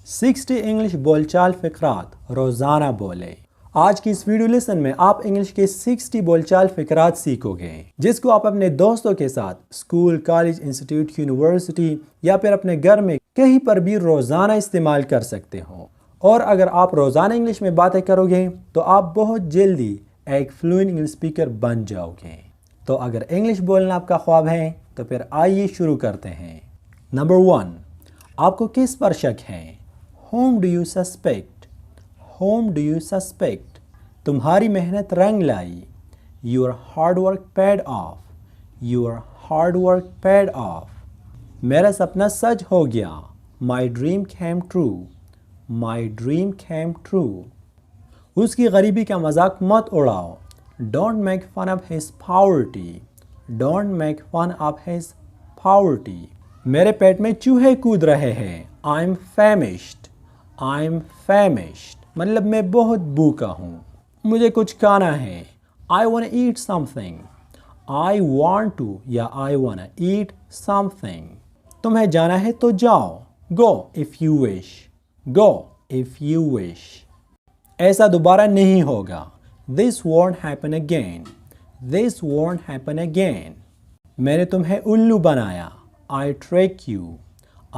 60 English बोलचाल फ़िक़रात रोज़ाना बोले। आज की इस वीडियो लेसन में आप इंग्लिश के 60 बोलचाल फ़िक़रात सीखोगे, जिसको आप अपने दोस्तों के साथ स्कूल, कॉलेज, इंस्टीट्यूट, यूनिवर्सिटी या फिर अपने घर में कहीं पर भी रोज़ाना इस्तेमाल कर सकते हो। और अगर आप रोज़ाना इंग्लिश में बातें करोगे तो आप बहुत जल्दी एक फ्लुएंट इंग्लिश स्पीकर बन जाओगे। तो अगर इंग्लिश बोलना आपका ख्वाब है तो फिर आइए शुरू करते हैं। नंबर 1, आपको किस पर शक है? Whom do you suspect? Whom do you suspect? तुम्हारी मेहनत रंग लाई। Your hard work paid off. Your hard work paid off. मेरा सपना सच हो गया। My dream came true. My dream came true. उसकी गरीबी का मजाक मत उड़ाओ। Don't make fun of his poverty. Don't make fun of his poverty. मेरे पेट में चूहे कूद रहे हैं। I'm famished. I'm famished. मतलब मैं बहुत भूखा हूँ, मुझे कुछ खाना है। I wanna eat something. I want to या I wanna eat something. तुम्हें जाना है तो जाओ। Go if you wish. Go if you wish. ऐसा दोबारा नहीं होगा। This won't happen again. This won't happen again. मैंने तुम्हें उल्लू बनाया। I tricked you.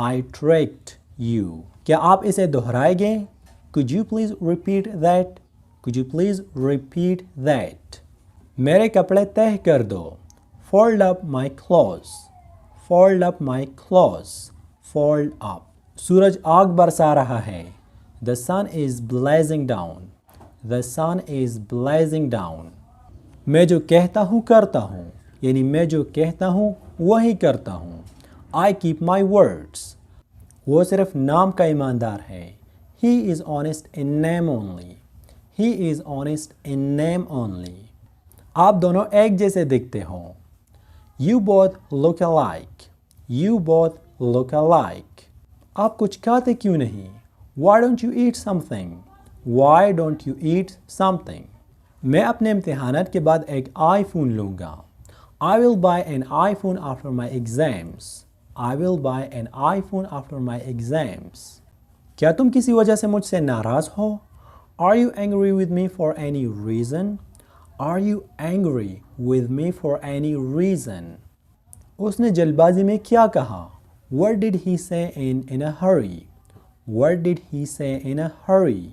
I tricked you. क्या आप इसे दोहराएंगे? Could you please repeat that? Could you please repeat that? मेरे कपड़े तह कर दो। Fold up my clothes. Fold up my clothes. Fold up. सूरज आग बरसा रहा है। The sun is blazing down. The sun is blazing down. मैं जो कहता हूँ करता हूँ, यानी मैं जो कहता हूँ वही करता हूँ। I keep my words. वो सिर्फ नाम का ईमानदार है। He is honest in name only. He is honest in name only. आप दोनों एक जैसे दिखते हो। You both look alike. You both look alike. आप कुछ खाते क्यों नहीं? Why don't you eat something? Why don't you eat something? मैं अपने इम्तिहानात के बाद एक आईफोन लूँगा। I will buy an iPhone after my exams. I will buy an iPhone after my exams. क्या तुम किसी वजह से मुझसे नाराज़ हो? Are you angry with me for any reason? Are you angry with me for any reason? उसने जल्दबाजी में क्या कहा? What did he say in a hurry? What did he say in a hurry?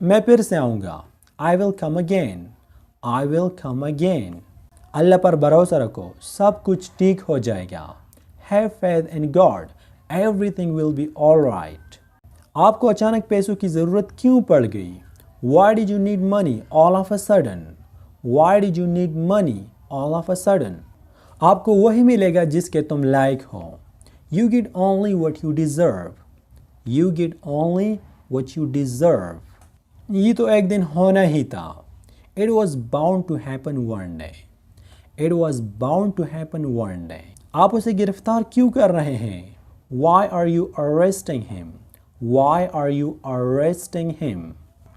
मैं फिर से आऊँगा। I will come again. I will come again. अल्लाह पर भरोसा रखो, सब कुछ ठीक हो जाएगा। Have faith in God. Everything will be all right. आपको अचानक पैसों की ज़रूरत क्यों पड़ गई? Why did you need money all of a sudden? Why did you need money all of a sudden? आपको वही मिलेगा जिसके तुम लायक हो। You get only what you deserve. You get only what you deserve. ये तो एक दिन होना ही था। It was bound to happen one day. It was bound to happen one day. आप उसे गिरफ्तार क्यों कर रहे हैं? Why are you arresting him? Why are you arresting him?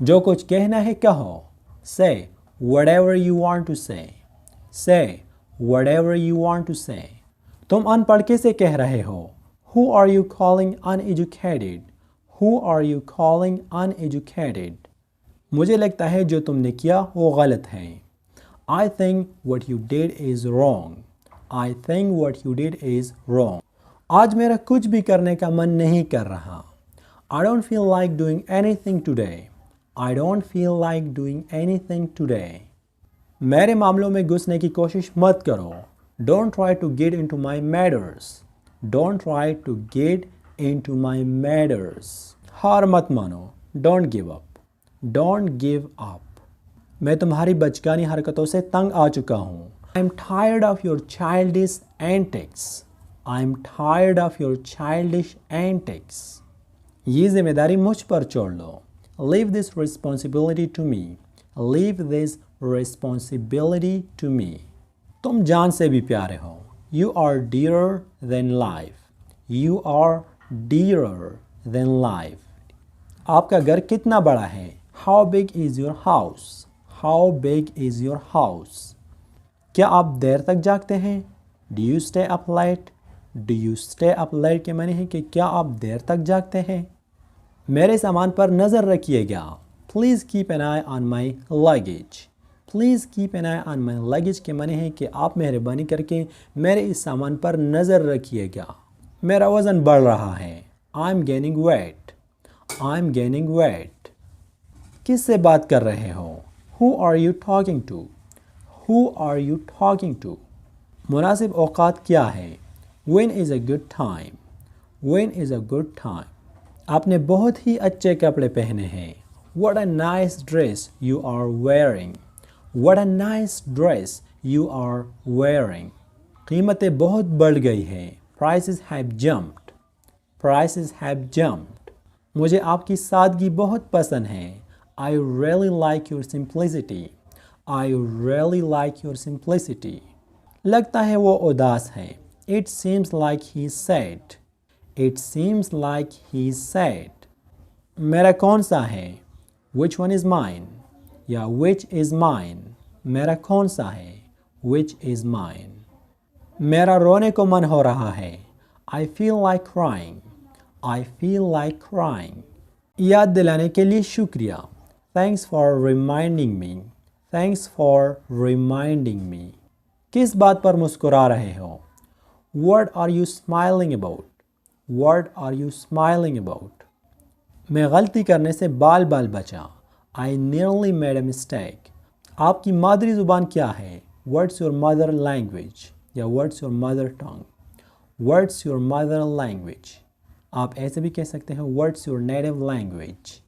जो कुछ कहना है कहो। Say whatever you want to say. Say whatever you want to say. तुम अनपढ़ कैसे कह रहे हो? Who are you calling uneducated? Who are you calling uneducated? मुझे लगता है जो तुमने किया वो गलत है। I think what you did is wrong. I think what you did is wrong. आज मेरा कुछ भी करने का मन नहीं कर रहा। I don't feel like doing anything today. I don't feel like doing anything today. मेरे मामलों में घुसने की कोशिश मत करो। Don't try to get into my matters. Don't try to get into my matters. हार मत मानो। Don't give up. Don't give up. मैं तुम्हारी बचकानी हरकतों से तंग आ चुका हूँ। I'm tired of your childish antics. I'm tired of your childish antics. ये जिम्मेदारी मुझ पर छोड़ लो। Leave this responsibility to me. Leave this responsibility to me. तुम जान से भी प्यारे हो। You are dearer than life. You are dearer than life. आपका घर कितना बड़ा है? How big is your house? How big is your house? क्या आप देर तक जागते हैं? Do you stay up late? Do you stay up late के माने है कि क्या आप देर तक जागते हैं? मेरे सामान पर नज़र रखिएगा। Please keep an I on my luggage. Please keep an I on my luggage के माने हैं कि आप मेहरबानी करके मेरे इस सामान पर नज़र रखिएगा। मेरा वज़न बढ़ रहा है। I am gaining weight. I am gaining weight. किससे बात कर रहे हो? Who are you talking to? Who are you talking to? मुनासिब औकात क्या है? When is a good time? When is a good time? आपने बहुत ही अच्छे कपड़े पहने हैं। What a nice dress you are wearing. What a nice dress you are wearing. कीमतें बहुत बढ़ गई हैं। Prices have jumped. Prices have jumped. मुझे आपकी सादगी बहुत पसंद है। I really like your simplicity. I really like your simplicity. लगता है वो उदास है। It seems like he's sad. It seems like he's sad. मेरा कौन सा है? Which one is mine? या which is mine? मेरा कौन सा है? Which is mine? मेरा रोने को मन हो रहा है। I feel like crying. I feel like crying. याद दिलाने के लिए शुक्रिया। Thanks for reminding me. Thanks for reminding me. किस बात पर मुस्कुरा रहे हो? What are you smiling about? What are you smiling about? मैं गलती करने से बाल बाल बचा। I nearly made a mistake. आपकी मादरी ज़ुबान क्या है? What's your mother language? या What's your mother tongue? What's your mother language? आप ऐसे भी कह सकते हैं What's your native language?